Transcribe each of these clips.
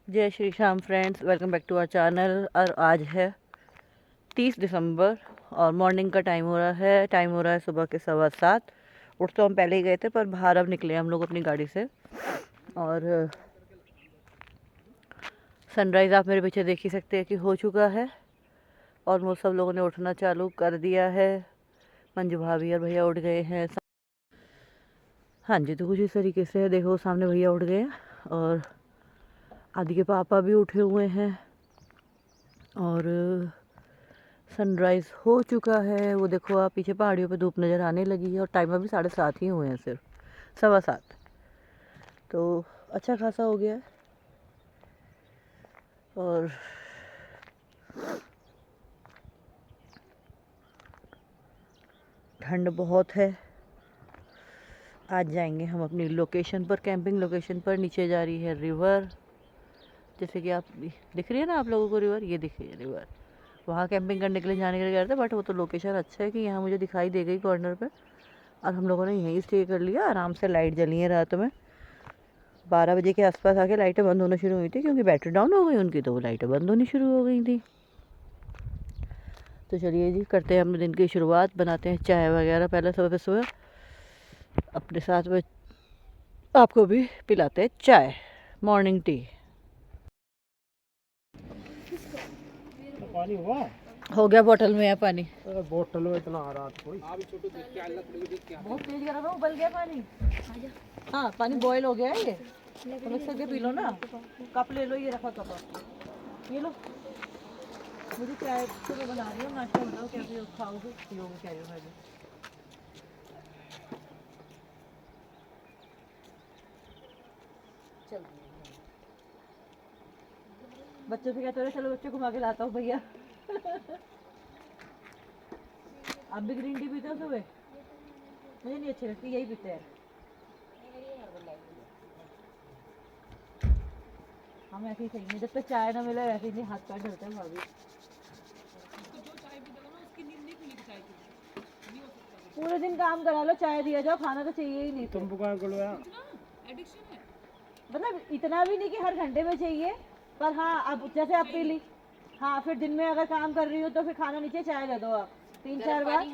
जय Shri Shyam friends, welcome back to our channel. और आज है 30 दिसंबर और मॉर्निंग का टाइम हो रहा है। सुबह के 7:15। उठ तो हम पहले ही गए थे, पर बाहर अब निकले हम लोग अपनी गाड़ी से। और सनराइज़ आप मेरे पीछे देख ही सकते हैं कि हो चुका है। ऑलमोस्ट सब लोगों ने उठना चालू कर दिया है। मंजू भाभी और भैया उठ गए हैं। हाँ जी, तो कुछ इस तरीके से है। देखो सामने भैया उठ गए हैं और आदि के पापा भी उठे हुए हैं। और सनराइज़ हो चुका है। वो देखो आप पीछे पहाड़ियों पे धूप नज़र आने लगी है और टाइम अभी 7:30 ही हुए हैं, सिर्फ 7:15। तो अच्छा खासा हो गया है। और ठंड बहुत है। आज जाएंगे हम अपनी लोकेशन पर, कैंपिंग लोकेशन पर। नीचे जा रही है रिवर, जैसे कि आप दिख रही है ना आप लोगों को रिवर, ये दिख रही है रिवर। वहाँ कैंपिंग करने के लिए जाने के लिए गए थे, बट वो तो लोकेशन अच्छा है कि यहाँ मुझे दिखाई दे गई कॉर्नर पे। और हम लोगों ने यहीं स्टे कर लिया आराम से। लाइट जली है रात में 12 बजे के आसपास आके लाइटें बंद होना शुरू हुई थी, क्योंकि बैटरी डाउन हो गई उनकी, तो वो लाइटें बंद होनी शुरू हो गई थी। तो चलिए जी, करते हैं अपने दिन की शुरुआत। बनाते हैं चाय वगैरह पहले सुबह सुबह अपने साथ में। आपको भी पिलाते हैं चाय, मॉर्निंग टी। तो पानी हुआ हो गया, बोतल में है पानी। बोतल में इतना आ रहा था कोई। बहुत तेज गरम है, उबल गया पानी। हाँ, पानी बॉयल हो गया है ये। तो मिक्स करके पी लो ना। कप ले लो, ये रखा कप, ये लो। मुझे चाय तो मैं बना रही हूँ, नाश्ता बनाओ, क्या खाओगे पियोगे क्या है। चल बच्चों से कहते हो, चलो बच्चों को घुमा के लाता हूँ भैया। आप भी ग्रीन टी पीते हो सुबह? मुझे नहीं अच्छी लगती, यही पीते हैं हम। ऐसे ही सही है, जब तक चाय ना मिले वैसे ही नहीं हाथ पैर धरते हैं भाभी। पूरे दिन काम करा लो, चाय दिया जाओ, खाना तो चाहिए ही नहीं। तुम बुखार को लोया मतलब इतना भी नहीं कि हर घंटे में चाहिए, पर हाँ अब जैसे आप पी ली, हाँ फिर दिन में अगर काम कर रही हो तो फिर खाना नीचे चाय दे दो आप 3-4 बार।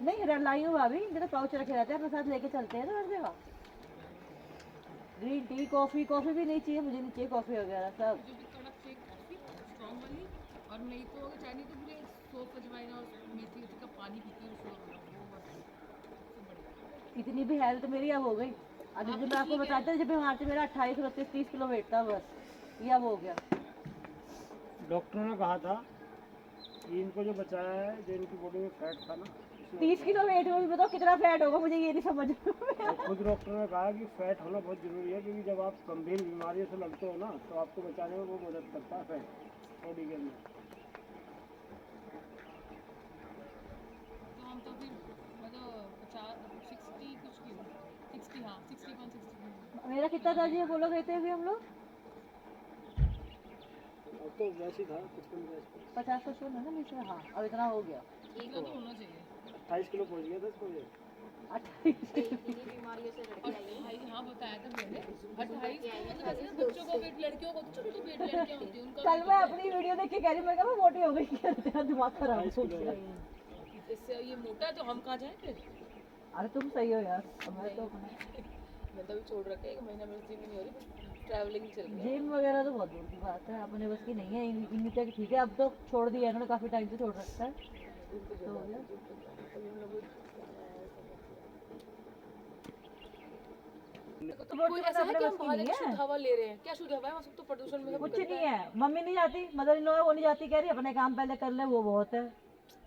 नहीं लाई हूँ भाभी, मेरे पाउच रखे रहते हैं, अपने साथ लेके चलते हैं ना हर जगह। ग्रीन टी, कॉफी भी नहीं चाहिए मुझे, नहीं चाहिए कॉफी वगैरह सब। और नहीं तो अगर चाय नहीं तो मुझे सौंफ अजवाइन और मेथी वेथी का पानी पीती हूँ सुबह। इतनी भी हेल्थ मेरी अब हो गई। अभी जब मैं आपको बताता हूँ, जब बीमार थे मेरा 28, 29, 30 किलो वेट था बस, ये अब हो गया। डॉक्टरों ने कहा था कि इनको जो बचाया है, जो इनकी बॉडी में फैट था ना, 30 किलो वेट में भी बताओ कितना फैट होगा, मुझे ये नहीं समझ में। तो खुद डॉक्टर ने कहा कि फैट होना बहुत जरूरी है, क्योंकि जब आप गंभीर बीमारियों से लड़ते हो ना, तो आपको बचाने में वो मदद करता है फैट बॉडी के अंदर। तो हम तो फिर मतलब 60 कुछ किलो, 60, हाँ 60 मेरा कितना था जी, बोलो गए थे अभी हम लोग अब तो वैसे ही था 55 50 तो है ना नीचे। हाँ अब इतना हो गया। इतना तो होना चाहिए। 28 किलो पहुँच गया था इसको ये। 28, हाँ बताया था मैंने 28 तो मतलब ऐसे ना बच्चों का वेट, लड़कियों को तो छोटी वेट लड़कियां होती हैं उनका कल मैं अपनी वीडियो देख के कह रही हूँ, मैं कहा मैं मोटी हो गई क्या, तेरा दिमाग खराब हो गया। इससे ये मोटा है तो हम कहाँ जाएं फिर। अरे तुम सही हो यार, मैं तो मैं तो अभी छोड़ रखा है, 1 महीना मेरी जिम नहीं हो रही, ट्रैवलिंग चल रही है। जिम वगैरह तो बहुत दूर की बात है, अपने बस की नहीं है। इन्हीं तक ठीक है, अब तो छोड़ दिया इन्होंने, काफ़ी टाइम से छोड़ रखा है तो हो गया। तो कोई ऐसा है कि हम बाहर एक शुद्ध हवा ले रहे हैं, क्या शुद्ध हवा है, वहाँ सब तो प्रदूषण में सब कुछ गंदा नहीं है। मम्मी नहीं जाती, मदर इन लॉ है, वो नहीं जाती, कह रही अपने काम पहले कर ले, वो बहुत है।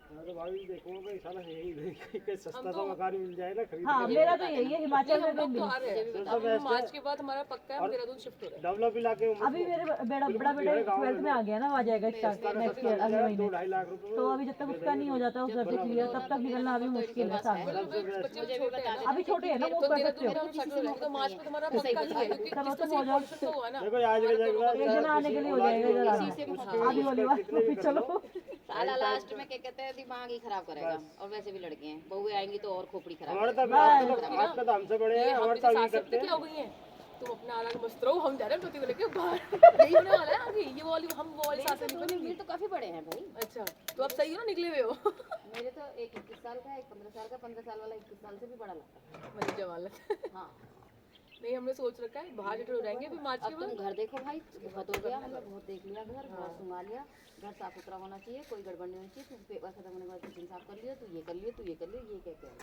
अरे भाई देखो भाई, साला यही सस्ता सा मकान मिल जाए ना खरीद हाँ मेरा तो यही है, हिमाचल में हम तो आ रहे हैं। अब मार्च के बाद हमारा पक्का है, हम देहरादून शिफ्ट हो रहे हैं। डेवलप इलाके में अभी मेरे बड़ा बड़ा बेटा 12th में आ गया ना, आ जाएगा स्टार्ट नेक्स्ट ईयर अगले महीने। 2-2.5 लाख रुपए तो अभी जब तक उसका नहीं हो जाता उस सब्जेक्ट क्लियर, तब तक निकलना अभी मुश्किल है साल भर। अभी छोटे है ना, वो कर सकते हो। तो मार्च में तुम्हारा पक्का ही है, क्योंकि चलो किसका तुम हो जाओ, पॉल्यूशन तो हुआ ना। देखो आज के जगह एक जना आने के लिए हो जाएगा इधर आना। आधी वाली बात तो फिर चलो। साला लास्ट में क्या कहते हैं, दिमाग ही खराब करेगा। और वैसे भी लड़के हैं, बहुएं आएंगी तो और खोपड़ी खराब हमारे करेगा। तो आपका तो हमसे बड़े हैं, हमारे तो अभी करते क्या हो गई है तुम अपना अलग मस्त रहो, हम जा रहे हैं पति को लेके बाहर। यही होने वाला है आगे, ये वाली हम वो वाली साथ नहीं बनेंगी। मेरे तो काफी बड़े हैं भाई। अच्छा तो आप सही हो ना, निकले हुए हो। मेरे तो एक 21 साल का है, एक 15 साल का, 15 साल वाला 21 साल से भी बड़ा लगता है। मतलब जवान लगता है। हाँ नहीं हमने सोच रखा है बाहर सेटल हो जाएंगे अभी मार्च के अब बाद। तुम घर देखो भाई, बहुत हो गया, हमने बहुत देख लिया घर, बहुत सुंगा लिया। घर साफ सुथरा होना चाहिए, कोई गड़बड़ नहीं होनी चाहिए। तू पेपर खत्म होने के बाद किचन साफ कर लिया, तू ये कर लिया, तू ये कर लिया, ये कहते हैं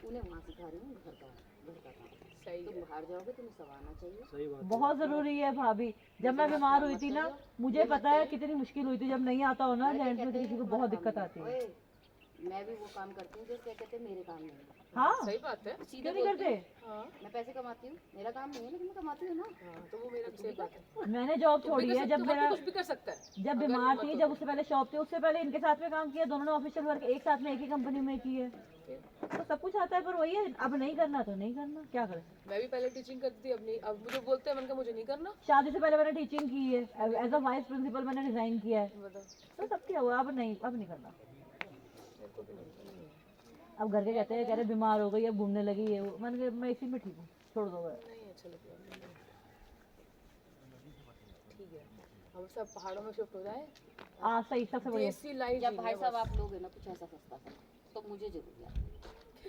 उन्हें वहाँ सिखा रही हूँ घर का काम। सही तुम बाहर जाओगे तुम्हें सब आना चाहिए। सही बात बहुत जरूरी है भाभी। जब मैं बीमार हुई थी ना, मुझे पता है कितनी मुश्किल हुई थी। जब नहीं आता हो ना जेंट्स में, तो किसी को बहुत दिक्कत आती है। ओए, मैं भी वो काम करती हूँ जो क्या कहते हैं मेरे काम नहीं है। हाँ सही बात है। सीधे क्यों नहीं बोलती करते? हूँ, हाँ मैं पैसे कमाती हूँ, मेरा काम नहीं है लेकिन मैं कमाती हूँ ना। हाँ तो वो मेरा भी सही बात है। मैंने जॉब छोड़ी है जब मेरा, कुछ भी कर सकता है। जब बीमार थी, जब उससे पहले शॉप थी, उससे पहले इनके साथ में काम किया। दोनों ने ऑफिशियल वर्क एक साथ में एक ही कंपनी में की है, तो सब कुछ आता है। पर वही है, अब नहीं करना तो नहीं करना, क्या करें। मैं भी पहले टीचिंग करती थी, अब नहीं, अब मुझे बोलते हैं, मैंने कहा मुझे नहीं करना। शादी से पहले मैंने टीचिंग की है, एज अ वाइस प्रिंसिपल मैंने रिजाइन किया है, बताओ तो सब क्या हुआ। अब नहीं करना। अब घर के कहते हैं, कह रहे बीमार हो गई, अब घूमने लगी है। मैंने कहा मैं इसी में ठीक हूँ, छोड़ दो। नहीं अच्छा लगता। ठीक है हम सब पहाड़ों में शिफ्ट हो जाए। सही, सबसे बढ़िया। देसी लाइफ जब भाई साहब आप लोगे ना कुछ ऐसा सस्ता सा, तो मुझे जरूर याद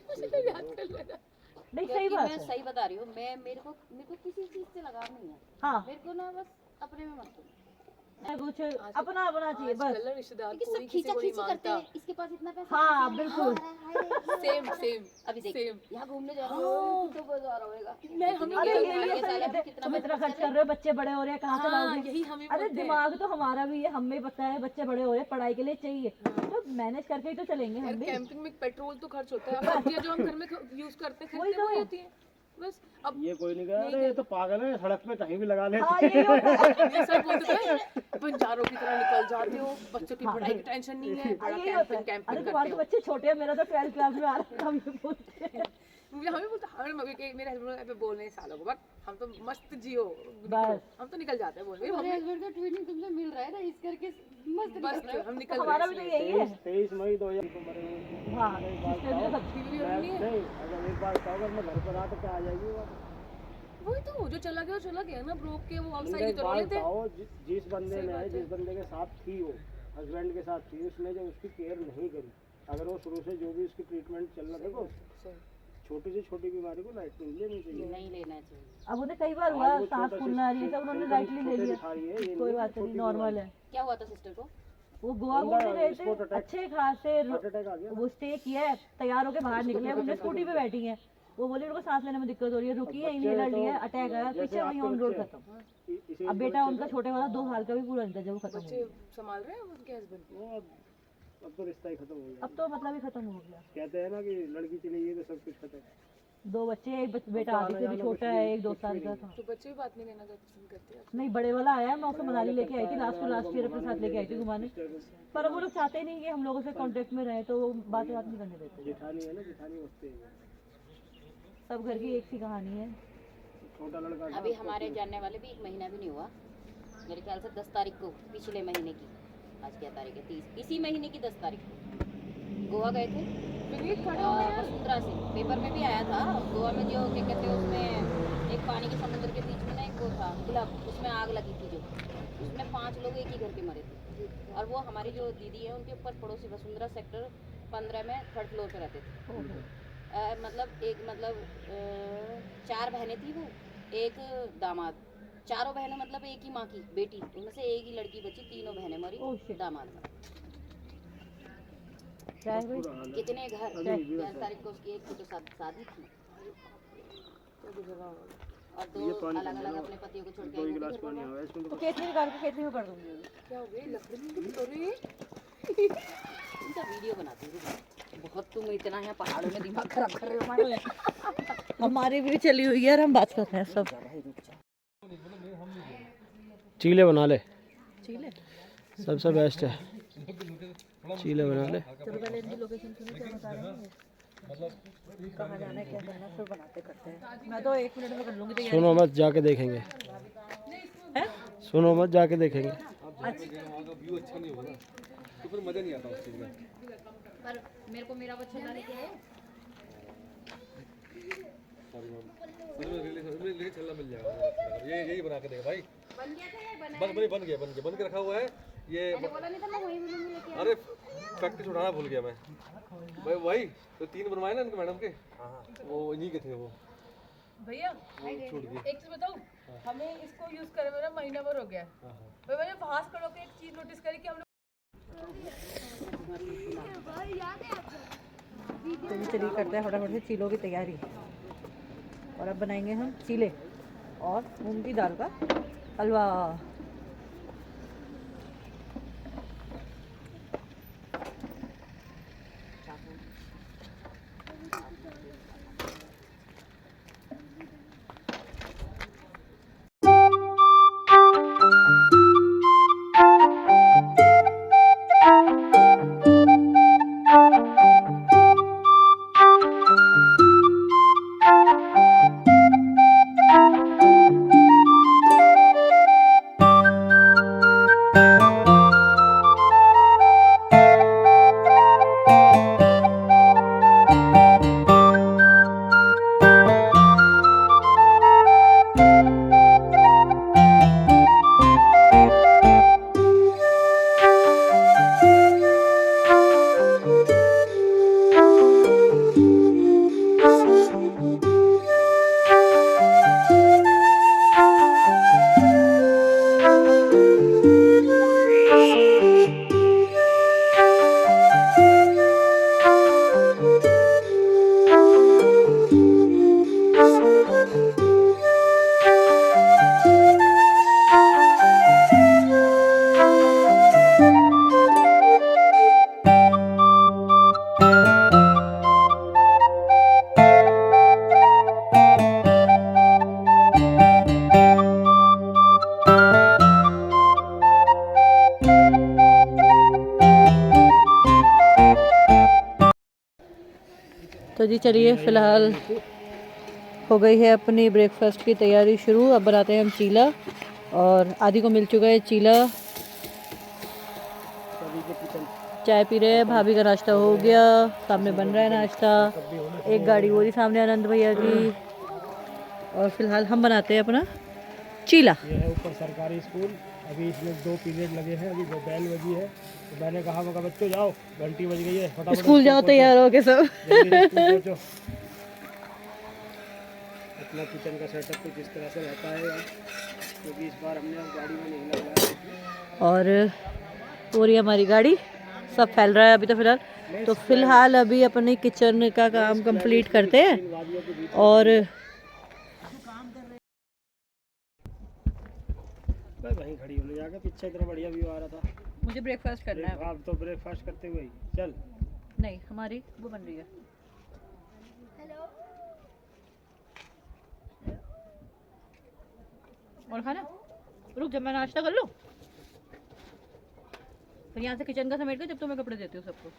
मुझे याद कर लेना। नहीं, सही क्योंकि बात मैं है। सही बता रही हूँ, मेरे को किसी चीज से लगाव नहीं है। हाँ, मेरे को ना बस अपने में मत करो। कुछ अपना अपना चाहिए बस। आजकल रिश्तेदार क्योंकि कोई सब किसी खींचा को नहीं खींची करते मानता। हैं, इसके पास इतना पैसा हाँ, है, बिल्कुल। सेम सेम अभी देख सेम। यहाँ घूमने जा रहा हूँ तो बाजार होएगा। मैं हम अरे ये ये ये सही साल कहते हम हैं, कितना तुम इतना पैसा खर्च कर रहे हो, बच्चे बड़े हो रहे हैं, कहाँ से हाँ लाओगे। यही हमें अरे बोलते हैं। दिमाग तो हमारा भी है, हमें पता है बच्चे बड़े हो रहे हैं, पढ़ाई के लिए चाहिए, तो मैनेज करके ही तो चलेंगे हम यार भी। कैंपिंग में पेट्रोल तो खर्च होता है, अब सब्जियां जो हम घर में यूज करते हैं वही खरीदते तो। वही होती हैं बस। अब ये कोई नहीं कह रहा, ये तो पागल है, सड़क पे कहीं भी लगा लेते हाँ, यही होता है। ये सब बोलते हैं बंजारों की तरह निकल जाते हो, बच्चों की पढ़ाई की टेंशन नहीं है, बड़ा यही होता है। कैंपिंग अरे कैंपिंग तुम्हारे करते तो हो। बच्चे छोटे हैं, मेरा तो 12th क्लास में आ रहा है, हम ये बोलते हैं। मुझे हमें बोलते हमें मम्मी के मेरे हस्बैंड पे बोलने सालों को बट हम तो मस्त जियो बस। हम तो निकल जाते हैं बोल मेरे हस्बैंड का ट्रेनिंग तुमसे मिल रहा है ना, इस करके मस्त बस निकल रहे हो। हम निकल हमारा रहे भी तो हैं। यही है। 23 मई 2000 को मरे हुए। हाँ, सिस्टर भी तो सब डिलीवरी मैं होनी है। नहीं, अगर एक बार अगर मैं घर पर आ तो क्या आ जाएगी वो। वही तो जो चला गया ना ब्रोक के, वो उनका आउटसाइड एक तो बात रोले थे। बताओ, जिस बंदे सही ने बात है। जिस बंदे के साथ थी वो हस्बैंड के साथ थी, उसने जो उसकी केयर नहीं करी, अगर वो शुरू से जो भी उसकी ट्रीटमेंट चल रहा देखो, छोटी से छोटी बीमारी को लाइट नहीं लेनी चाहिए। नहीं लेना चाहिए। अब उन्हें कई बार हुआ, आज वो सांस छोटा फूलना रही है, सब उन्होंने लाइटली ले लिया। दिखा रही है, ये कोई नहीं बात नहीं, छोटी नॉर्मल है। क्या हुआ था सिस्टर को? वो गोवा उनका घूमने गए sport थे, attack- अच्छे खासे हार्ट अटैक आ गया। वो स्टे किया है, तैयार होके बाहर निकले, उन्हें स्कूटी पे बैठी हैं। वो बोले उनको सांस लेने में दिक्कत हो रही है, रुकी है, इन्हेलर लिया, अटैक आया, पीछे वहीं ऑन रोड खत्म। इसे अब बेटा उनका छोटे वाला 2 साल का भी पूरा इंतजार, वो खत्म हो बच्चे गया। संभाल रहे हैं उनके हस्बैंड। वो अब तो रिश्ता ही खत्म हो गया। अब तो मतलब ही खत्म हो गया। कहते हैं ना कि लड़की चली गई तो सब कुछ खत्म। 2 बच्चे, एक बेटा आदित्य भी छोटा है, एक 2 साल का था। तो बच्चे भी बात नहीं करना पसंद करते हैं। नहीं, बड़े वाला आया, मैं उसे मनाली लेके आई थी, लास्ट ईयर अपने साथ लेके आई थी घुमाने। पर वो लोग चाहते ही नहीं कि हम लोगों से कांटेक्ट में रहे, तो वो बात नहीं करने देते। जेठानी है ना, जेठानी वस्ते है। सब घर की एक सी कहानी है। छोटा लड़का था, अभी हमारे जानने वाले भी 1 महीना भी नहीं हुआ, मेरे ख्याल से 10 तारीख को, पिछले महीने की, आज क्या तारीख है, 30, इसी महीने की 10 तारीख को गोवा गए थे। वसुंधरा से पेपर में भी आया था, गोवा में जो क्या कहते हैं उसमें एक पानी के समुद्र के बीच में ना एक वो था क्लब, उसमें आग लगी थी जो, उसमें 5 लोग एक ही घर के मरे थे। और वो हमारी जो दीदी है उनके ऊपर पड़ोसी वसुंधरा सेक्टर 15 में 3rd फ्लोर पे रहते थे। मतलब 4 बहनें थी वो, एक दामाद, चारों बहनें मतलब एक ही माँ की बेटी, उनमें से एक ही लड़की बची, तीनों बहनें मरी, ओह शिट। दामाद का। क्या है भाई? कितने घर, 11 तारीख को उसकी एक की तो शादी थी, और 2 अलग अलग अपने पतियों को छोड़ के 2 आई गिलास घर पानी पर। आया इसमें तो तो। केतली निकाल के केतली में कर दूंगी। क्या हो गई लकड़ी में तो रही। इनका वीडियो बनाती हूँ, बहुत तुम इतना यहाँ पहाड़ों में दिमाग खराब कर रहे हो हमारे। हमारी भी चली हुई है, हम बात कर रहे हैं सब। चीले बना ले, चीले सबसे बेस्ट है, चीले बना ले। चलो पहले इनकी लोकेशन सुनो, क्या बता रहे हैं, कहाँ जाना है, क्या जाना है, फिर बनाते करते हैं। मैं तो 1 मिनट में कर लूँगी तैयारी। सुनो मत, जाके देखेंगे। हैं? सुनो मत, जाके देखेंगे। पर मेरे को मेरा बच्चा लेके आए। चलना मिल जाएगा ये यही बना के देगा भाई। बन गया था या बना? बन के रखा हुआ है ये। मैंने बोला नहीं था मैं वही बोलूंगी लेके अरे प्रैक्टिस उठाना भूल गया मैं भाई तो 3 बनवाए ना इनके मैडम के, वो इन्हीं के थे वो भैया छूट गए। एक चीज बताऊं, हमें इसको यूज करे मेरा महीना भर हो गया है। भाई मैंने बाहर खड़ो के एक चीज नोटिस करी कि हम लोग चलिए करते हैं फटाफट से चीलों की तैयारी। और अब बनाएंगे हम चीले और मूंग की दाल का हलवा। तो जी चलिए फ़िलहाल हो गई है अपनी ब्रेकफास्ट की तैयारी शुरू। अब बनाते हैं हम चीला और आदि को मिल चुका है चीला। चाय पी रहे हैं, भाभी का नाश्ता हो गया, सामने बन रहा है नाश्ता। एक गाड़ी वो रही सामने आनंद भैया की। और फिलहाल हम बनाते हैं अपना चीला। ये है ऊपर सरकारी स्कूल, अभी इसमें 2 पीरियड लगे हैं, अभी बेल बजी है तो मैंने कहा मगर बच्चों जाओ, घंटी बज गई है, फटाफट स्कूल जाओ तैयार हो के सब। जल्दी स्कूल पहुंचो। अपना किचन का सेटअप कुछ इस तरह से रहता है यार, क्योंकि इस बार हमने गाड़ी में नहीं लगाया। और पूरी हमारी गाड़ी सब फैल रहा है अभी तो फिलहाल। तो फिलहाल अभी अपने किचन का काम कंप्लीट करते हैं और वहीं खड़ी होने जाकर पीछे इतना बढ़िया व्यू आ रहा था। मुझे ब्रेकफास्ट करना है। आप तो ब्रेकफास्ट करते हुए ही चल। नहीं हमारी वो बन रही है। और खाना रुक, जब मैं नाश्ता कर लूँ फिर यहाँ से किचन का समेट कर, जब तो मैं कपड़े देती हूँ सबको।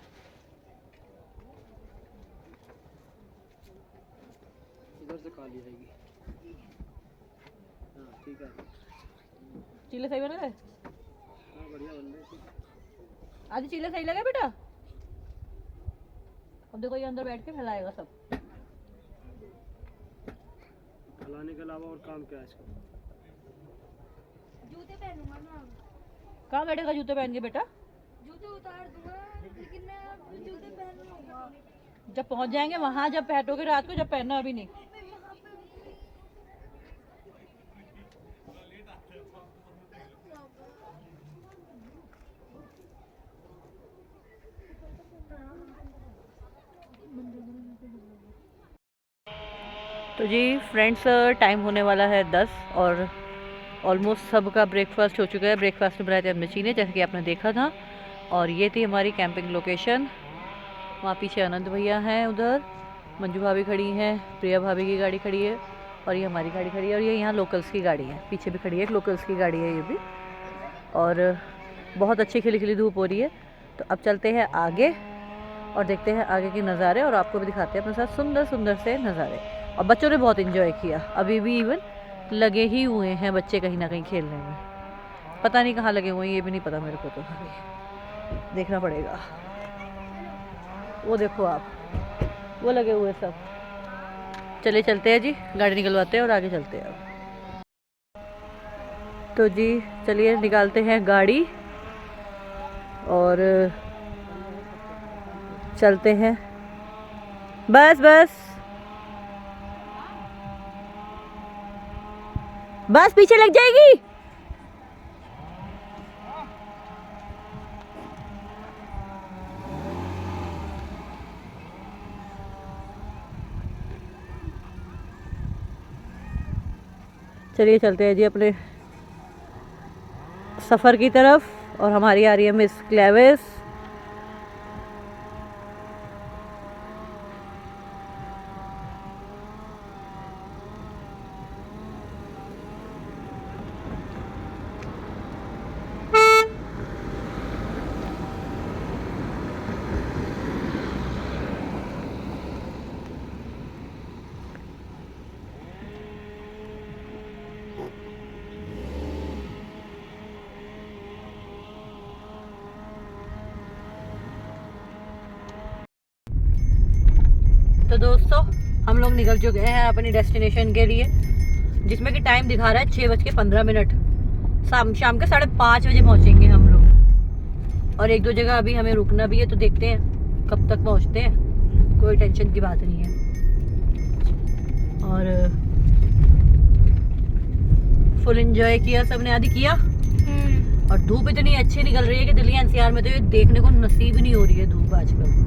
इधर से काली आएगी। हाँ ठीक है। चीले सही बन गए? हाँ बढ़िया बन रहे। आधी चीले सही लगे बेटा? अब देखो ये अंदर बैठ के फैलाएगा सब। फैलाने के अलावा और काम क्या है इसका? जूते पहनूंगा ना। कहाँ बैठेगा जूते पहन के बेटा? जूते उतार दूंगा लेकिन मैं अब जूते पहन लूंगा। जब पहुँच जाएंगे वहाँ, जब बैठोगे रात को, जब पहनना अभी नहीं। तो जी फ्रेंड्स टाइम होने वाला है 10 और ऑलमोस्ट सबका ब्रेकफास्ट हो चुका है। ब्रेकफास्ट में बनाए थे हमने चीने, जैसे कि आपने देखा था। और ये थी हमारी कैंपिंग लोकेशन। वहाँ पीछे आनंद भैया हैं, उधर मंजू भाभी खड़ी हैं, प्रिया भाभी की गाड़ी खड़ी है और ये हमारी गाड़ी खड़ी है। और ये यहाँ लोकल्स की गाड़ी है, पीछे भी खड़ी है एक लोकल्स की गाड़ी है ये भी। और बहुत अच्छी खिली खिली धूप हो रही है। तो अब चलते हैं आगे और देखते हैं आगे के नज़ारे और आपको भी दिखाते हैं अपने साथ सुंदर सुंदर से नज़ारे। और बच्चों ने बहुत इन्जॉय किया, अभी भी इवन लगे ही हुए हैं बच्चे कहीं ना कहीं खेलने में। पता नहीं कहाँ लगे हुए हैं, ये भी नहीं पता मेरे को, तो अभी देखना पड़ेगा। वो देखो आप, वो लगे हुए सब। चलिए चलते हैं जी, गाड़ी निकलवाते हैं और आगे चलते हैं अब। तो जी चलिए निकालते हैं गाड़ी और चलते हैं। बस बस बस पीछे लग जाएगी। चलिए चलते हैं जी अपने सफ़र की तरफ और हमारी आ रही है मिस क्लेविस। तो दोस्तों हम लोग निकल चुके हैं अपनी डेस्टिनेशन के लिए, जिसमें कि टाइम दिखा रहा है 6:15। शाम के 5:30 बजे पहुंचेंगे हम लोग। और एक दो जगह अभी हमें रुकना भी है, तो देखते हैं कब तक पहुंचते हैं। कोई टेंशन की बात नहीं है। और फुल एंजॉय किया सबने, आदि किया। और धूप इतनी अच्छी निकल रही है कि दिल्ली एनसीआर में तो ये देखने को नसीब नहीं हो रही है धूप आजकल।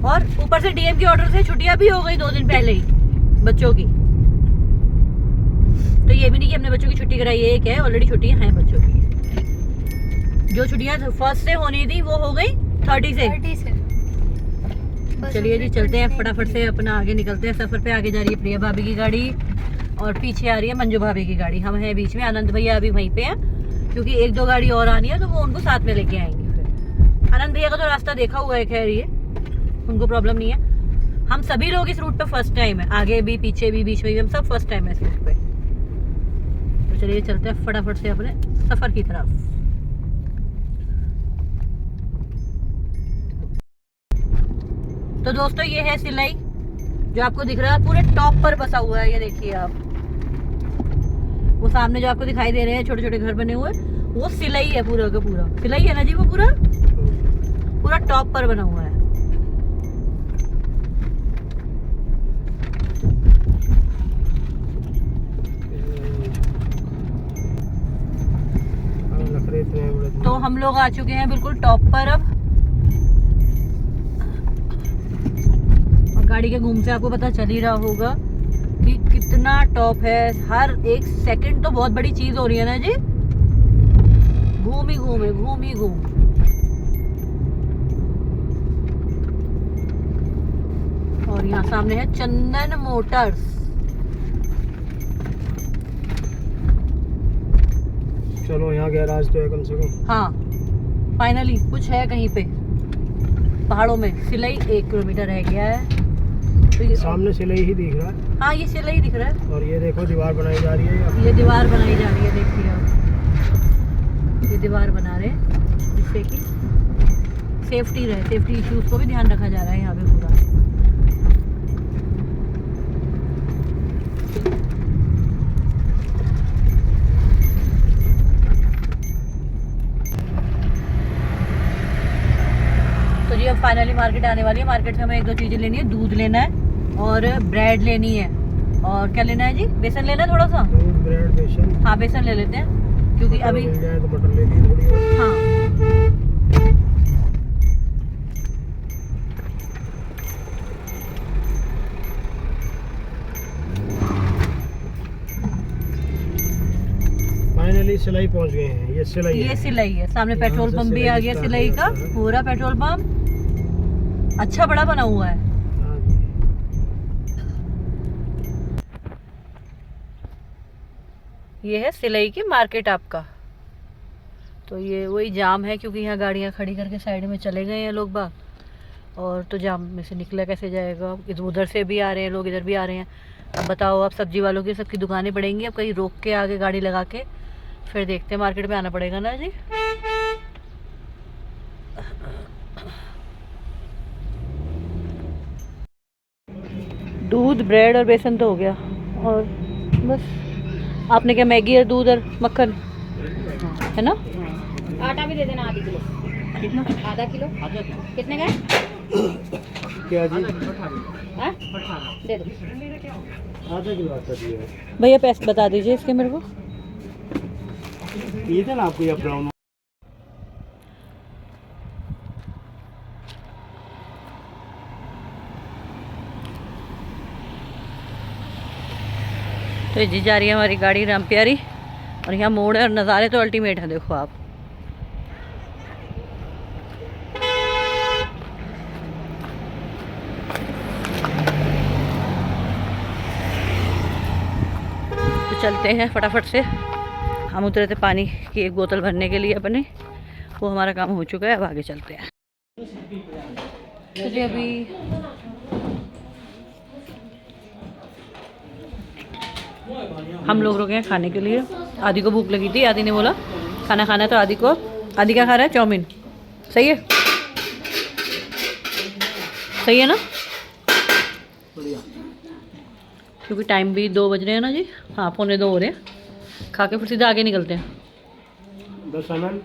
और ऊपर से डीएम की ऑर्डर से छुट्टियां भी हो गई 2 दिन पहले ही बच्चों की। तो ये भी नहीं कि हमने बच्चों की छुट्टी कराई है, एक है ऑलरेडी छुट्टियां हैं बच्चों की। जो छुट्टियां 1 से होनी थी वो हो गई 30 से। चलिए जी चलते हैं फटाफट से, अपना आगे निकलते हैं सफर पे। आगे जा रही है प्रिया भाभी की गाड़ी और पीछे आ रही है मंजू भाभी की गाड़ी। हम हैं बीच में, आनंद भैया अभी वहीं पे हैं, क्योंकि 1-2 गाड़ी और आनी है तो वो उनको साथ में लेके आएंगे। फिर आनंद भैया का तो रास्ता देखा हुआ है, खैर ये उनको प्रॉब्लम नहीं है। हम सभी लोग इस रूट पे फर्स्ट टाइम है, आगे भी पीछे भी बीच में भी हम सब फर्स्ट टाइम है इस रूट पे। तो चलिए चलते हैं फटाफट से अपने सफर की तरफ। तो दोस्तों ये है सिलाई, जो आपको दिख रहा है पूरे टॉप पर बसा हुआ है। ये देखिए आप, वो सामने जो आपको दिखाई दे रहे हैं छोटे छोटे घर बने हुए, वो सिलाई है पूरा का पूरा। सिलाई है ना जी, वो पूरा टॉप पर बना हुआ है। तो हम लोग आ चुके हैं बिल्कुल टॉप पर अब। और गाड़ी के घूम से आपको पता चल ही रहा होगा कि कितना टॉप है। हर एक सेकंड तो बहुत बड़ी चीज हो रही है ना जी, घूम ही घूम है, घूम ही घूम। और यहाँ सामने है चंदन मोटर्स। चलो यहाँ गैराज तो है कम से कम। हाँ फाइनली कुछ है कहीं पे पहाड़ों में। सिलाई 1 किलोमीटर रह गया है। तो सामने सिलाई ही दिख रहा है। हाँ ये सिलाई दिख रहा है। और ये देखो दीवार बनाई जा रही है। ये दीवार बनाई जा रही है, देखिए आप, ये दीवार बना रहे हैं जिससे कि सेफ्टी रहे। सेफ्टी इश्यूज को भी ध्यान रखा जा रहा है यहाँ पे पूरा। तो जी अब फाइनली मार्केट आने वाली है। मार्केट से हमें 1-2 चीज़ें लेनी है। दूध लेना है और ब्रेड लेनी है। और क्या लेना है जी? बेसन लेना है थोड़ा सा। दूध, ब्रेड, बेसन। हाँ बेसन ले लेते हैं क्योंकि अभी मिल जाए तो मटर ले ली थोड़ी और। हाँ फाइनली सिलाई पहुंच गए हैं। ये सिलाई ये है। सिलाई है। सामने यहाँ पेट्रोल से पंप भी आ गया, सिलाई सिलाई का स्टार्ट हो जाता है। पूरा पेट्रोल पंप अच्छा बड़ा बना हुआ है। हाँ जी। ये है सिलाई की मार्केट आपका। तो ये वही जाम है क्योंकि यहाँ गाड़ियाँ खड़ी करके साइड में चले गए हैं लोग बाग। और तो जाम में से निकला कैसे जाएगा? इधर उधर से भी आ रहे हैं लोग, इधर भी आ रहे हैं। अब बताओ, अब सब्जी वालों की सबकी दुकानें पड़ेंगी। अब कहीं रोक के आगे गाड़ी लगा के फिर देखते हैं, मार्केट में आना पड़ेगा ना जी। दूध, ब्रेड और बेसन तो हो गया, और बस। आपने क्या मैगी और दूध और मक्खन, है ना? आटा भी दे देना आधा किलो। कितना? आधा किलो कितने का है? क्या जी? हाँ? दे दो। आधा किलो आटा दिया है। भैया पैसे बता दीजिए इसके मेरे को। ये था ना आपको ये ब्राउन। तो ये जी जा रही है हमारी गाड़ी राम प्यारी, और यहाँ मोड़ है और नज़ारे तो अल्टीमेट है, देखो आप। तो चलते हैं फटाफट से। हम उतरे थे पानी की एक बोतल भरने के लिए अपने, वो हमारा काम हो चुका है, अब आगे चलते हैं। तो जी अभी हम लोग रुके हैं खाने के लिए। आदि को भूख लगी थी, आदि ने बोला खाना खाना है, तो आदि को, आदि क्या खा रहा है? चाउमीन। सही है, सही है ना? क्योंकि टाइम भी 2 बज रहे हैं ना जी, हाँ 1:45 हो रहे हैं। खा के फिर सीधा आगे निकलते हैं। 10 ml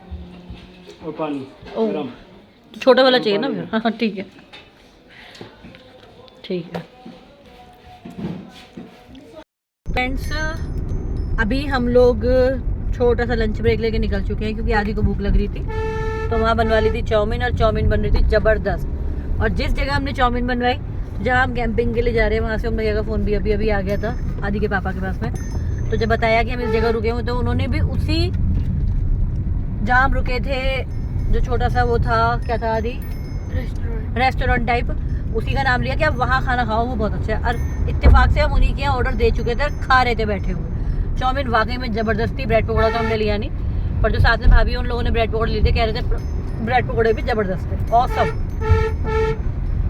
और पानी ओ, गरम। तो छोटा वाला चाहिए ना फिर? हाँ ठीक है, ठीक है। फ्रेंड्स अभी हम लोग छोटा सा लंच ब्रेक लेके निकल चुके हैं, क्योंकि आदि को भूख लग रही थी। तो वहाँ बनवा ली थी चाउमीन, और चाउमीन बन रही थी ज़बरदस्त। और जिस जगह हमने चाउमीन बनवाई, जहाँ हम कैंपिंग के लिए जा रहे हैं, वहाँ से भैया का फ़ोन भी अभी अभी आ गया था आदि के पापा के पास में। तो जब बताया कि हम इस जगह रुके हुए, तो उन्होंने भी उसी जहाँ हम रुके थे, जो छोटा सा वो था, क्या था आदि, रेस्टोरेंट टाइप, उसी का नाम लिया कि आप वहाँ खाना खाओ, वो बहुत अच्छा है। और इत्तेफाक से हम उन्हीं के यहाँ ऑर्डर दे चुके थे, खा रहे थे बैठे हुए। चाउमीन वाकई में ज़बरदस्ती। ब्रेड पकौड़ा तो हमने लिया नहीं, पर जो साथ में भाभी उन लोगों ने ब्रेड पकौड़े लिए थे, कह रहे थे ब्रेड पकौड़े भी ज़बरदस्त है, ऑसम।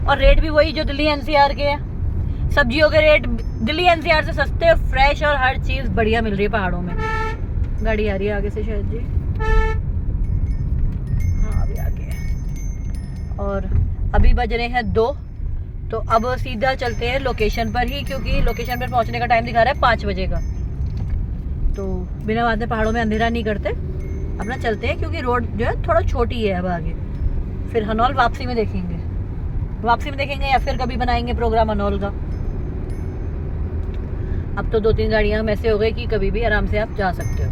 और रेट भी वही जो दिल्ली एनसीआर के हैं। सब्जियों के रेट दिल्ली एनसीआर से सस्ते और फ्रेश, और हर चीज़ बढ़िया मिल रही है पहाड़ों में। गाड़ी आ रही है आगे से शायद जी, हाँ अभी आगे है। और अभी बज रहे हैं 2, तो अब सीधा चलते हैं लोकेशन पर ही, क्योंकि लोकेशन पर पहुंचने का टाइम दिखा रहा है 5 बजे का। तो बिना बात में पहाड़ों में अंधेरा नहीं करते, अपना चलते हैं, क्योंकि रोड जो है थोड़ा छोटी है अब आगे। फिर हनौल वापसी में देखेंगे, या फिर कभी बनाएंगे प्रोग्राम हनौल का। अब तो 2-3 गाड़ियाँ हम ऐसे हो गए कि कभी भी आराम से आप जा सकते हो,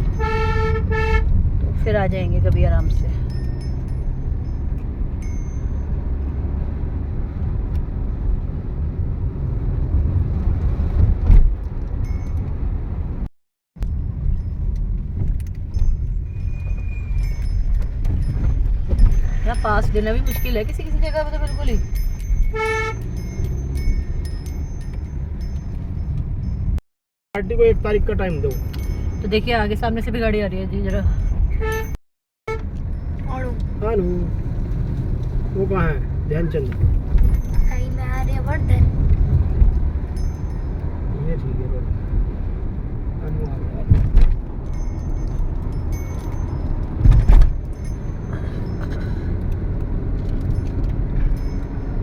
तो फिर आ जाएंगे कभी आराम से। पास देना भी मुश्किल है किसी किसी जगह पे, तो बिल्कुल ही। पार्टी को 1 तारीख का टाइम दो। तो देखिए आगे सामने से भी गाड़ी आ रही है जी, जरा। हेलो, वो कहाँ है? ध्यानचंद। में आर्यवर्धन। ये ठीक है।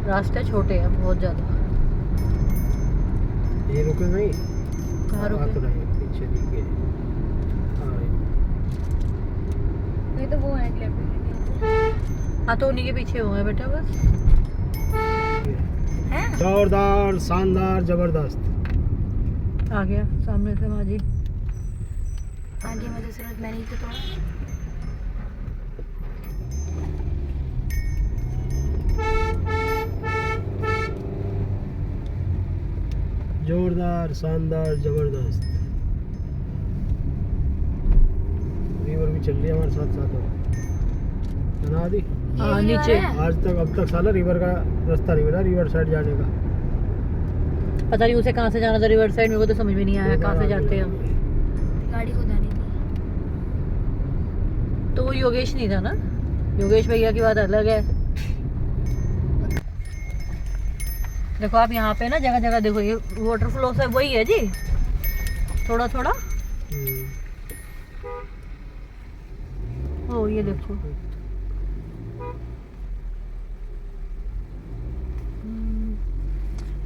रास्ते छोटे हैं बहुत ज़्यादा। ये रुके नहीं, कहाँ रुके? पीछे दिखे। नहीं तो वो है हाँ तो उन्हीं के पीछे हुए हैं बेटा बस। जोरदार, शानदार, जबरदस्त। आ गया सामने से माजी। आगे मुझे सूरत मैंने ही तो तोड़ा। जोरदार, शानदार, जबरदस्त। रिवर भी चल रही है हमारे साथ साथ, है ना आदि? हाँ नीचे। आज तक अब तक साला रिवर का रास्ता नहीं मिला, रिवर साइड जाने का। पता नहीं उसे कहाँ से जाना था रिवर साइड, मेरे को तो समझ में नहीं आया कहाँ से जाते हैं। गाड़ी को जानी थी। तो वो योगेश नहीं था ना, योगेश भैया की बात अलग है। देखो आप यहाँ पे ना जगह जगह देखो, ये वाटर फ्लो से वही है जी, थोड़ा थोड़ा। ओ ये देखो,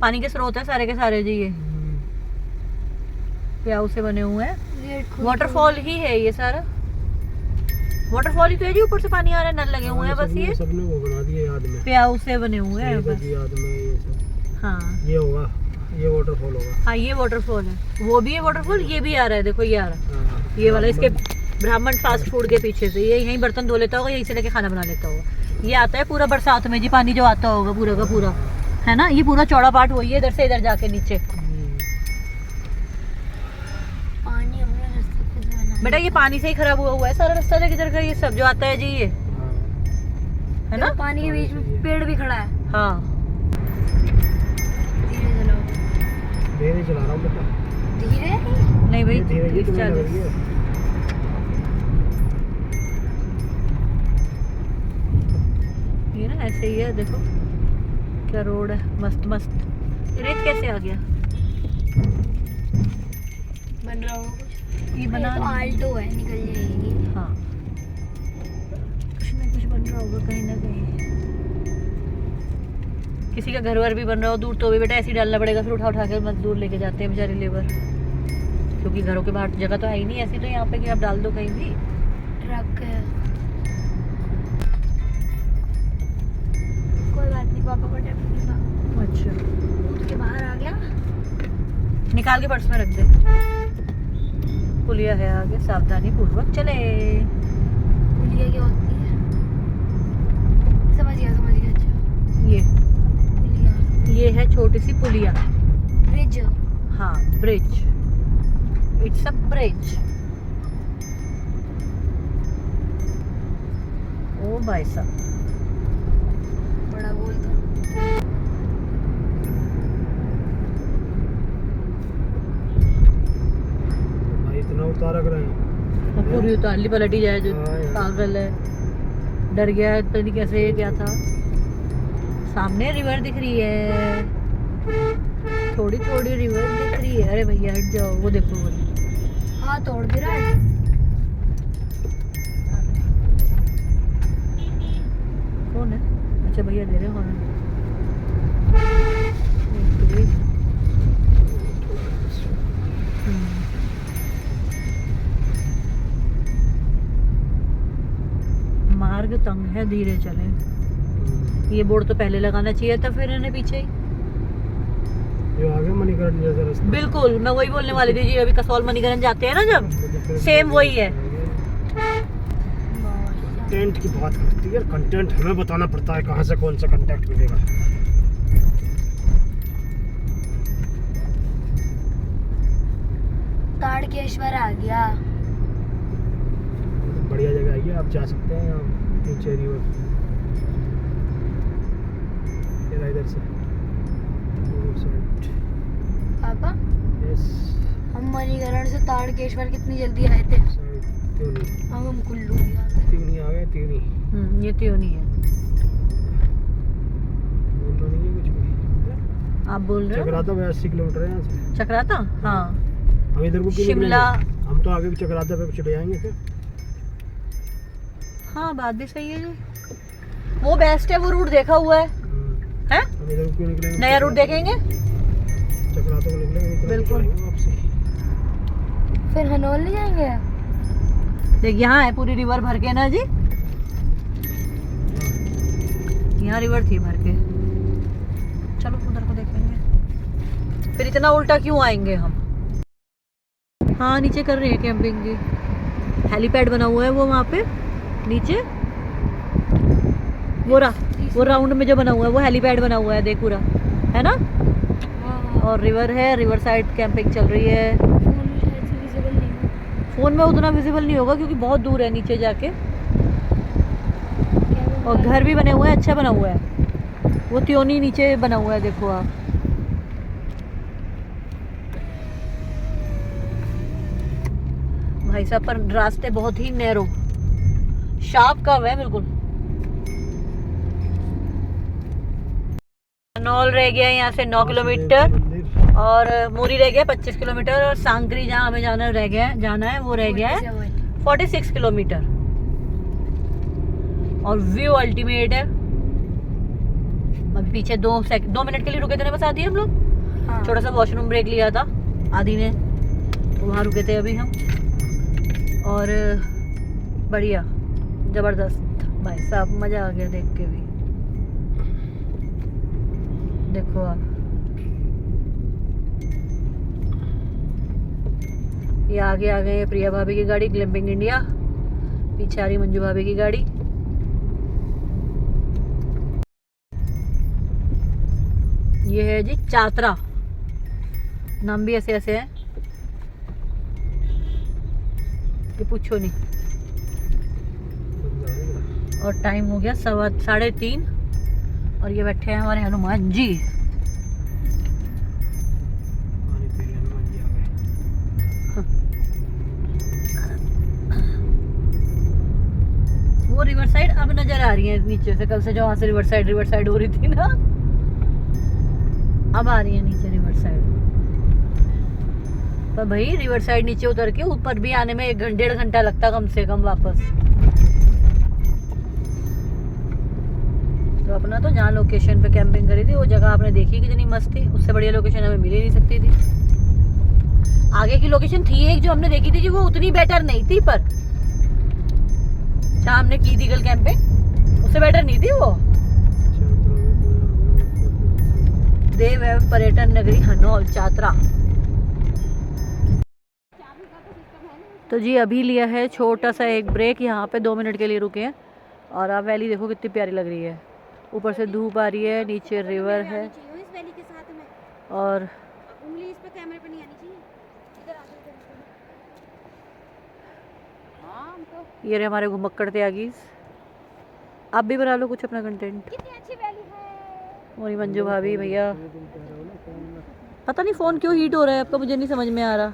पानी के स्रोत है सारे के सारे जी। ये प्याऊ से बने हुए हैं, वाटरफॉल ही है ये सारा, वाटरफॉल ही तो है जी। ऊपर से पानी आ रहा है, नल लगे हुए हैं बस। ये सबने वो बना दिए याद में, प्याऊ से बने हुए हैं बस। याद में ये सब। हाँ ये होगा, ये वाटरफॉल होगा। हाँ ये वाटरफॉल है, वो भी है वाटरफॉल, ये भी आ रहा है, देखो ये आ रहा है, हाँ, ये वाला इसके ब्राह्मण फास्ट फूड के पीछे से। ये यहीं बर्तन धो लेता होगा, यहीं से लेके खाना बना लेता होगा। ये आता है पूरा बरसात में जी, पानी जो आता होगा पूरा का पूरा, है ना। ये पूरा चौड़ा पार्ट वही है, इधर से इधर जाके नीचे। पानी हमने रास्ते खुद बना। बेटा ये पानी से ही खराब हुआ है सारा रास्ता, देख इधर का ये सब जो आता है जी, ये है ना। पानी के बीच में पेड़ भी खड़ा है। हाँ धीरे चलाओ। धीरे चला रहा हूँ बेटा। धीरे नहीं भाई, धीरे ही 30 तुम्हें लग 40। रही है। ये ना ऐसे ही है, देखो क्या रोड है, मस्त मस्त। ये रेत कैसे आ गया? बन रहा होगा कुछ। ये बना तो आल्टो है, निकल जाएगी। हाँ कुछ ना कुछ बन रहा होगा कहीं ना कहीं। किसी का घर वर भी बन रहा हो दूर, तो भी बेटा ऐसे ही डालना पड़ेगा, फिर उठा उठा के मजदूर लेके जाते हैं बेचारे लेबर, क्योंकि घरों के बाहर जगह तो है ही नहीं ऐसी, तो यहाँ पे कि आप डाल दो कहीं भी। ट्रक है। कोई बात नहीं, पापा को टेप अच्छा कूद के बाहर आ गया। निकाल के पर्स में रख दे। पुलिया है आगे, सावधानी पूर्वक चले। पुलिया क्या होती है? समझ गया समझ गया। अच्छा ये पुलिया, ये है छोटी सी पुलिया। ब्रिज। हाँ ब्रिज, इट्स अ ब्रिज। ओ भाई साहब, बड़ा बोल था। भाई इतना उतार रख रहे हैं। और पूरी उतार ली, पलट ही जाए जो। हाँ यार। पागल है, डर गया है, पता नहीं कैसे ये क्या था। सामने रिवर दिख रही है, थोड़ी थोड़ी रिवर दिख रही है। अरे भैया हट जाओ, वो देखो वो। हाँ तोड़ दे रहा है। कौन है? अच्छा भैया दे रहे हो। मार्ग तंग है, धीरे चले। ये बोर्ड तो पहले लगाना चाहिए था, फिर इन्हें पीछे ही। ये आगे मणिकरण जैसा रास्ता। बिल्कुल, मैं वही बोलने वाली थी जी। अभी कसौल मणिकरण जाते हैं ना जब, सेम वही है। कंटेंट की बात करती है, कंटेंट हमें बताना पड़ता है कहाँ से कौन सा कंटेंट मिलेगा। ताड़केश्वर आ गया। बढ़िया जगह आई है, आप जा सकते हैं। आप नीचे रिवर इधर से पापा यस हम मणिकरण से ताड़केश्वर कितनी जल्दी आए थे। साइड त्योनी हम कुल्लू भी आ गए। त्योनी आ गए। त्योनी ये त्योनी है। बोलना नहीं है कुछ भी। आप बोल रहे हो चक्राता 82 किलोमीटर है यहाँ से। चक्राता? हाँ हम इधर को क्यों शिमला। निकलेंगे? हम तो आगे चक्राता पे चले जाएंगे फिर। हाँ बात भी सही है जी, वो बेस्ट है, वो रूट देखा हुआ है। हैं? हम इधर को क्यों निकलेंगे? नया रूट देखेंगे चक्राता को निकलेंगे बिल्कुल। वापसी। फिर हनोल नहीं जाएंगे? देख यहाँ है पूरी रिवर भर के ना जी, यहाँ रिवर थी भर के। चलो उधर को देखेंगे, फिर इतना उल्टा क्यों आएंगे हम। हाँ नीचे कर रहे हैं कैंपिंग जी, हेलीपैड बना हुआ है वो वहाँ पे नीचे, वो राउंड में जो बना हुआ है वो हेलीपैड बना हुआ है, देख पूरा, है ना। और रिवर है, रिवर साइड कैंपिंग चल रही है। फोन में उतना विजिबल नहीं होगा क्योंकि बहुत दूर है नीचे जाके, और घर भी बने हुए हैं, अच्छा बना हुआ है। वो त्योनी नीचे बना हुआ है, देखो आप। भाई साहब पर रास्ते बहुत ही नैरो, शार्प कर्व है बिल्कुल। नौल रह गया यहाँ से 9 किलोमीटर, और मोरी रह गया 25 किलोमीटर, और सांगरी जहाँ हमें जाना है वो रह गया है 46 किलोमीटर। और व्यू अल्टीमेट है, अभी पीछे 2 मिनट के लिए रुके थे ना बस आधी हम लोग, हाँ। छोटा सा वॉशरूम ब्रेक लिया था आदि ने, तो वहाँ रुके थे अभी हम। और बढ़िया ज़बरदस्त भाई साहब, मज़ा आ गया देख के भी। देखो आप, ये आगे आ गए हैं प्रिया भाभी की गाड़ी, ग्लैम्पिंग इंडिया। पीछे आ रही मंजू भाभी की गाड़ी। ये है जी चातरा, नाम भी ऐसे ऐसे है कि पूछो नहीं। और टाइम हो गया 3:15 और ये बैठे हैं हमारे हनुमान जी। वो रिवर साइड अब नजर आ रही है नीचे से, कल से जो वहां से रिवर साइड हो रही थी ना, अब आ रही है नीचे रिवर साइड। पर भाई रिवर साइड नीचे उतर के ऊपर भी आने में 1-1.5 घंटा लगता कम से कम वापस। तो अपना तो जहाँ लोकेशन पे कैंपिंग करी थी वो जगह आपने देखी कितनी मस्त थी, उससे बढ़िया लोकेशन हमें मिल ही नहीं सकती थी। आगे की लोकेशन थी एक जो हमने देखी थी जी, वो उतनी बेटर नहीं थी, पर जहाँ हमने की थी कल कैंपिंग उससे बेटर नहीं थी वो। देव है पर्यटन नगरी हनौल चातरा। तो जी अभी लिया है छोटा सा एक ब्रेक, यहाँ पे 2 मिनट के लिए रुके हैं। और आप वैली देखो कितनी प्यारी लग रही है, ऊपर से धूप आ रही है, नीचे रिवर है। इस वैली के साथ में और उंगली इस पे कैमरे पे नहीं आनी चाहिए, इधर आ जाओ, हाँ हम तो ये रहे हमारे घुमक्कड़ त्यागीज। आप भी बना लो कुछ अपना कंटेंट। कितनी अच्छी वैली है। मोरी मंजू भाभी भैया, पता नहीं फ़ोन क्यों हीट हो रहा है आपका, मुझे नहीं समझ में आ रहा।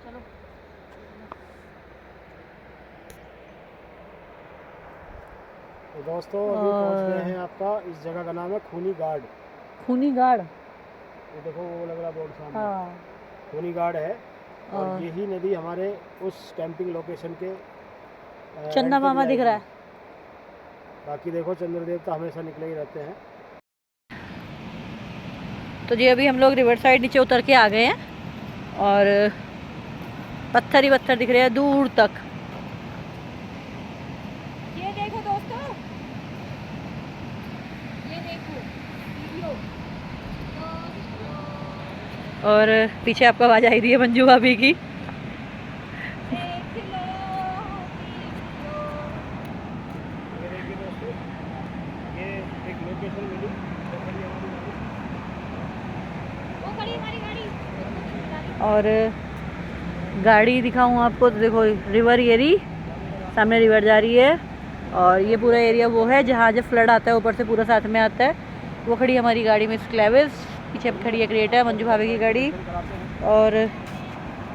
चलो तो दोस्तों अभी पहुंच गए हैं, आपका इस जगह का नाम है खूनी गार्ड। खूनी गाड़, ये देखो वो लग रहा बोर्ड सामने, हाँ। खूनी गार्ड है। और और यही नदी हमारे उस कैंपिंग लोकेशन के चंदा एंड पे मामा भी दिख रहा आएगी। है। बाकी देखो चंद्रदेव तो हमेशा निकले ही रहते हैं। तो जी अभी हम लोग रिवर साइड नीचे उतर के आ गए हैं और पत्थर ही पत्थर दिख रहे हैं दूर तक। ये देखो दोस्तों, ये देखो वीडियो। और पीछे आपको आवाज आ रही है मंजू भाभी की। देख लो ये देखिए दोस्तों, ये एक लोकेशन मिली, तो खड़ी हमारी गाड़ी। वो खड़ी हमारी गाड़ी। और गाड़ी दिखाऊं आपको तो देखो रिवर, ये रही सामने रिवर जा रही है। और ये पूरा एरिया वो है जहाँ जब फ्लड आता है ऊपर से पूरा साथ में आता है। वो खड़ी हमारी गाड़ी में स्क्लेविस, पीछे खड़ी है क्रिएटा मंजू भाभी की गाड़ी। और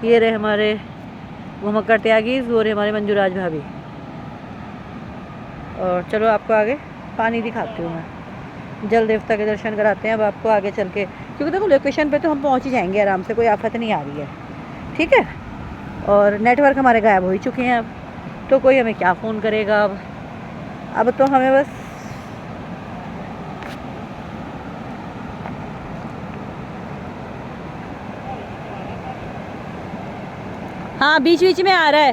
ये रहे हमारे घुमक्कड़ त्यागीज, वो रहे हमारे मंजूराज भाभी। और चलो आपको आगे पानी दिखाती हूँ मैं, जल देवता के दर्शन कराते हैं अब आपको आगे चल के, क्योंकि देखो लोकेशन पे तो हम पहुँच ही जाएंगे आराम से, कोई आफत नहीं आ रही है, ठीक है। और नेटवर्क हमारे गायब हो ही चुके हैं अब, तो कोई हमें क्या फ़ोन करेगा अब तो हमें बस हाँ बीच बीच में आ रहा है।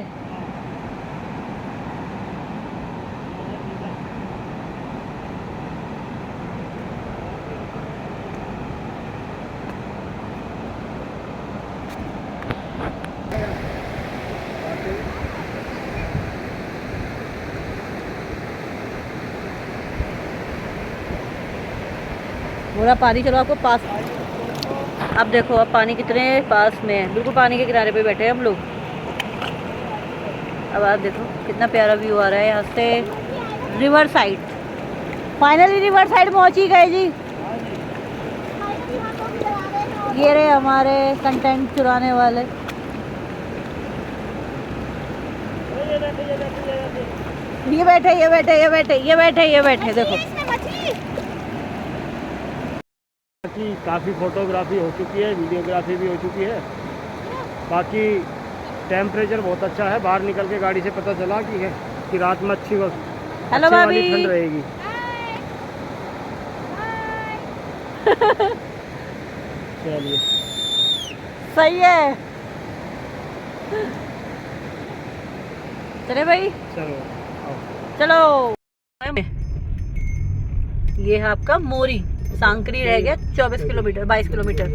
पूरा पानी, चलो आपको पास, अब देखो अब पानी कितने पास में है, बिल्कुल पानी के किनारे पे बैठे हैं हम लोग। अब आप देखो कितना प्यारा व्यू आ रहा है यहाँ से river side. Finally river side पहुँच ही गए जी। ये रहे हमारे कंटेंट चुराने वाले। ये बैठे ये बैठे ये बैठे ये बैठे ये बैठे, देखो बाकी काफ़ी फोटोग्राफी हो चुकी है, वीडियोग्राफी भी हो चुकी है। बाकी टेम्परेचर बहुत अच्छा है, बाहर निकल के गाड़ी से पता चला कि रात में अच्छी हेलो वाली भाभी। ठंड रहेगी। चलिए सही है। चले भाई, चलो चलो। ये है आपका मोरी। सांकरी रह गया 24 किलोमीटर, 22 किलोमीटर।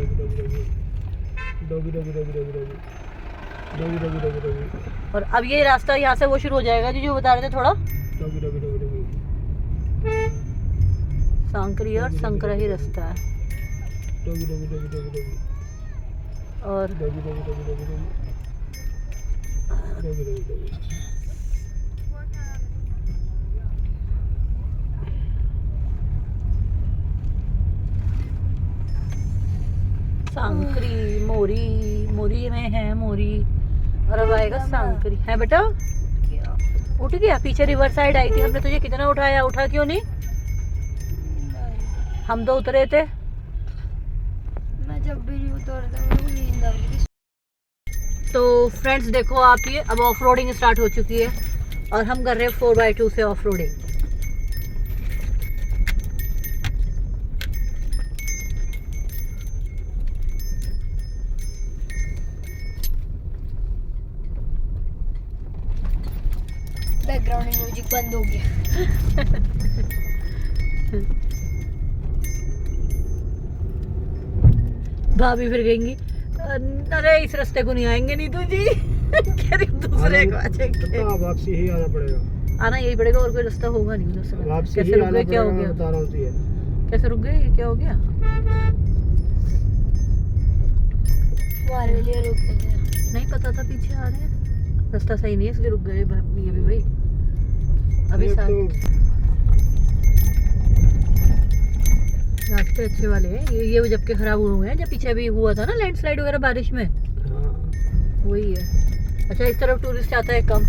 डोगी डोगी डोगी डोगी डोगी डोगी डोगी डोगी डोगी और अब ये रास्ता यहाँ से वो शुरू हो जाएगा जी, जो बता रहे थे थोड़ा। डोगी डोगी डोगी डोगी सांकरी और संकरा ही रास्ता है। डोगी डोगी डोगी डोगी डोगी और डोगी डोगी डोगी डोगी डोगी डोगी डोगी। सांकरी, मोरी, मोरी में है मोरी। और अब आएगा सांकरी। है बेटा, उठ गया? पीछे रिवर साइड आई थी, हमने तुझे कितना उठाया, उठा क्यों नहीं? हम तो उतरे थे। मैं जब भी नहीं उतरता मेरे को नींद आ रही थी। तो फ्रेंड्स देखो आप, ये अब ऑफ रोडिंग स्टार्ट हो चुकी है और हम कर रहे हैं 4x2 से ऑफ रोडिंग। बैकग्राउंड म्यूजिक बंद हो गया। भाभी फिर कहेंगी अरे इस रास्ते को नहीं आएंगे नहीं तुझी। कह रही दूसरे को आ जाएंगे। अब वापसी ही आना पड़ेगा, आना यही पड़ेगा, और कोई रास्ता होगा नहीं उधर से। वापसी ही कैसे रुक आना गए? क्या हो पड़ेगा, गया? मैं बता रहा हूँ तुझे। कैसे रुक गए? ये क्या हो गया? हमारे लिए रुक गए। नहीं पता था पीछे आ रहे हैं, रास्ता सही नहीं है इसलिए रुक गए। ये भी भाई अभी एक साथ तो रास्ते अच्छे वाले हैं। ये जब के खराब हुए हैं, जब पीछे अभी हुआ था ना लैंडस्लाइड वगैरह बारिश में, हाँ, वही है। अच्छा, इस तरफ टूरिस्ट आता है कम,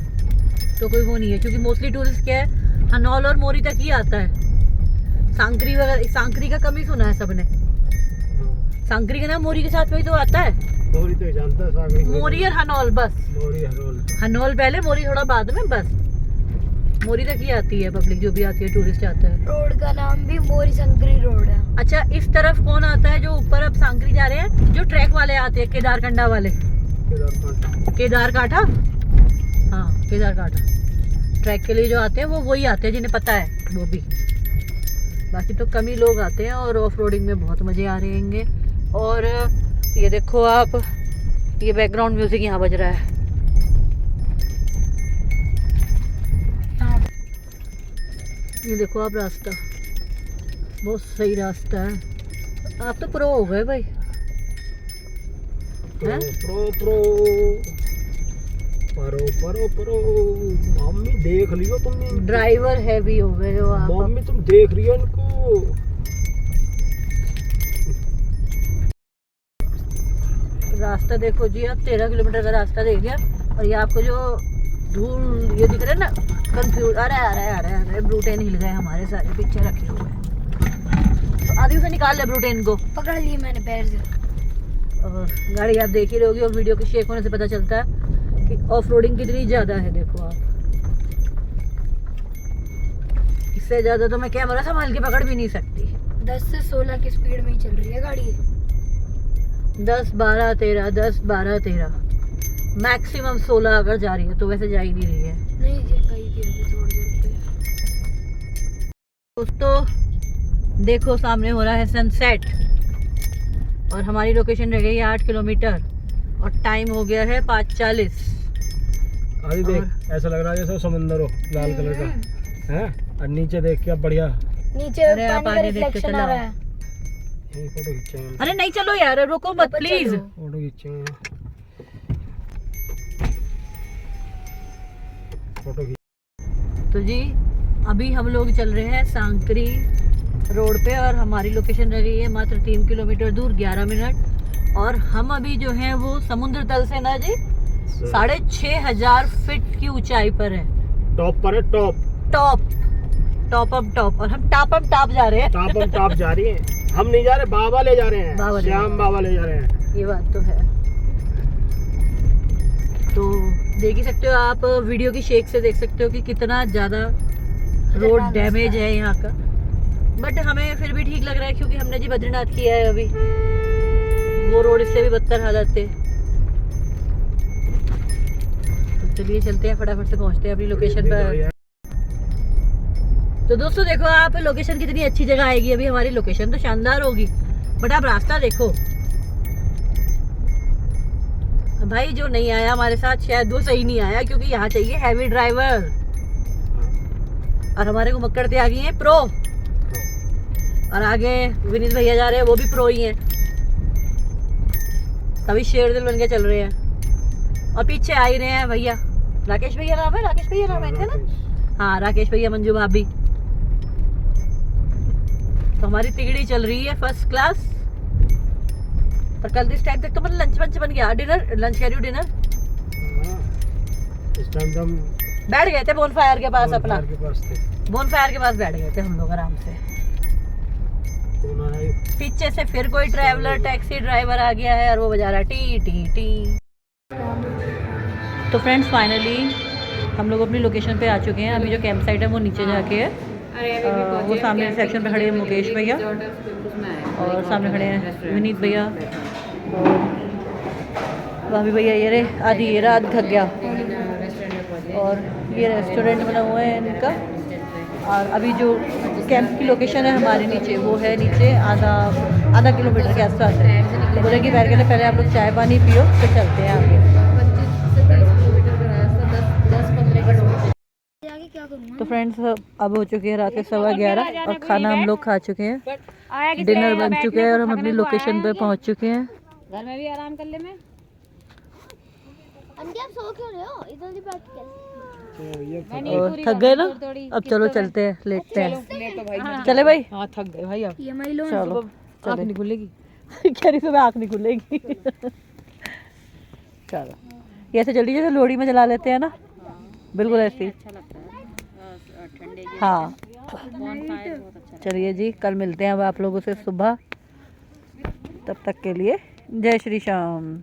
तो कोई वो नहीं है, क्योंकि मोस्टली टूरिस्ट क्या है, हनौल और मोरी तक ही आता है। सांकरी वगैरह, सांकरी का कम ही सुना है सबने। हाँ। सांकरी का नाम मोरी के साथ में ही तो आता है। मोरी तो जानता है, सागरी को मोरी और हनौल बस। मोरी हरोल। हनौल पहले, मोरी थोड़ा बाद में, बस मोरी तक ही आती है पब्लिक, जो भी आती है, टूरिस्ट आता है। रोड का नाम भी मोरी संकरी रोड है। अच्छा, इस तरफ कौन आता है जो ऊपर अब सांकरी जा रहे हैं? जो ट्रैक वाले आते हैं, केदारकंडा वाले। केदार काठा, हाँ केदार काठा ट्रैक के लिए जो आते हैं वो वही आते हैं जिन्हें पता है वो भी। बाकी तो कम ही लोग आते हैं और ऑफ रोडिंग में बहुत मज़े आ रहे होंगे। और ये देखो आप, ये बैकग्राउंड म्यूजिक यहाँ बज रहा है। ये देखो आप रास्ता, बहुत सही रास्ता है। आप तो प्रो हो गए भाई। हैं? प्रो परो परो परो। मम्मी देख लियो तुम, ड्राइवर हैवी हो गए हो आप। मम्मी तुम देख रही हो इनको। रास्ता देखो जी आप, 13 किलोमीटर का रास्ता देख गया। और ये आपको जो धूल ये दिख रहा है ना, कंफ्यूज अरे ब्रूटेन हिल गए हमारे सारे पीछे रखे हुए हैं। तो आदमी से निकाल ले ब्रूटेन को। पकड़ लिए मैंने पैर से। और गाड़ी आप देख ही रहोगी और वीडियो के शेक होने से पता चलता है कि ऑफ रोडिंग कितनी ज़्यादा है। देखो आप, इससे ज़्यादा तो मैं कैमरा संभाल के पकड़ भी नहीं सकती। 10 से 16 की स्पीड में ही चल रही है गाड़ी। 10, 12, 13, 10, 12, 13, मैक्सिमम 16 अगर जा रही है तो। वैसे जा ही नहीं रही है नहीं जी, गई थी अभी थोड़ी देर पहले। दोस्तों। देखो सामने हो रहा है सनसेट और हमारी लोकेशन रह गई है 8 किलोमीटर और टाइम हो गया है 5:40। अभी देख, ऐसा लग रहा है जैसे समंदर हो, लाल कलर का है। और नीचे देख के बढ़िया नीचे अरे आप पानी का आगे देख के रिफ्लेक्शन आ चलाओ। रहा है। फोटो खींचेंगे, अरे नहीं चलो यार, रुको मत प्लीज। फोटो खींचेंगे, फोटो खींच। तो जी अभी हम लोग चल रहे हैं सांकरी रोड पे और हमारी लोकेशन रह गई है मात्र 3 किलोमीटर दूर, 11 मिनट। और हम अभी जो है वो समुद्र तल से ना जी 6,500 फीट की ऊंचाई पर है। टॉप पर है, top top, top up top. और हम टॉप अप टॉप जा रहे हैं। टॉप अप टॉप जा रही है। हम नहीं जा रहे, बाबा ले जा रहे हैं, बाबा ले श्याम बाबा ले जा रहे हैं। ये बात तो है। तो देख ही सकते हो आप, वीडियो की शेक से देख सकते हो कि कितना ज़्यादा रोड डैमेज है यहाँ का। बट हमें फिर भी ठीक लग रहा है क्योंकि हमने जी बद्रीनाथ किया है अभी, वो रोड इससे भी बदतर हालत है। तो चलिए चलते हैं, फटाफट से पहुँचते हैं अपनी लोकेशन पर। तो दोस्तों देखो आप, लोकेशन कितनी अच्छी जगह आएगी अभी हमारी। लोकेशन तो शानदार होगी बट आप रास्ता देखो। भाई जो नहीं आया हमारे साथ शायद वो सही नहीं आया, क्योंकि यहाँ चाहिए हैवी ड्राइवर। और हमारे को मक्कड़ आ गई है प्रो, और आगे विनीत भैया जा रहे हैं, वो भी प्रो ही हैं। सभी शेर दिल बन के चल रहे हैं। और पीछे आ ही रहे हैं भैया, राकेश भैया नाम है, राकेश भैया नाम है इनका ना? हाँ राकेश भैया, मंजू भाभी। तो हमारी तिगड़ी चल रही है फर्स्ट क्लास। और कल इस टाइम तक तो मतलब लंच वंच बन गया। डिनर, लंच कह रही हूँ, डिनर इस टाइम तो हम बैठ गए थे बोनफायर के पास, अपना के पास थे। बोनफायर के पास बैठ गए थे हम लोग आराम से। फोन आया, पीछे से फिर कोई ट्रैवलर टैक्सी ड्राइवर आ गया है और वो बजा रहा है टी टी टी। तो फ्रेंड्स फाइनली हम लोग अपनी लोकेशन पे आ चुके हैं। अभी जो कैंप साइट है वो नीचे जाके है। वो सामने सेक्शन पे खड़े हैं मुकेश भैया, और सामने खड़े हैं विनीत भैया, और भाभी भैया। ये रे आधी, ये रात थक गया। और ये रेस्टोरेंट बना हुआ है इनका। और अभी जो कैंप की लोकेशन है हमारे नीचे, वो है नीचे आधा किलोमीटर के आसपास है। तो बोले कि बैठ के पहले आप लोग चाय पानी पियो, फिर चलते हैं आगे। तो फ्रेंड्स अब हो चुके हैं रात के 11:15 और खाना हम लोग खा चुके हैं, डिनर बन चुके हैं और हम अपनी लोकेशन पे पहुंच चुके हैं। घर में भी आराम कर ले। मैं आप सो क्यों रहे हो? इधर ही बैठ के। और थक गए ना, अब चलो चलते हैं, लेटते हैं। चले भाई, हाँ थक गए भाई अब। EMI लो। चलो, आँख नहीं खुलेगी कह रही सुबह आँख नहीं खुलेगी चलो, ये ऐसे जल्दी जैसे लोहड़ी में जला लेते हैं ना, बिल्कुल ऐसे ही। हाँ चलिए जी, कल मिलते हैं अब आप लोगों से सुबह। तब तक के लिए जय श्री श्याम।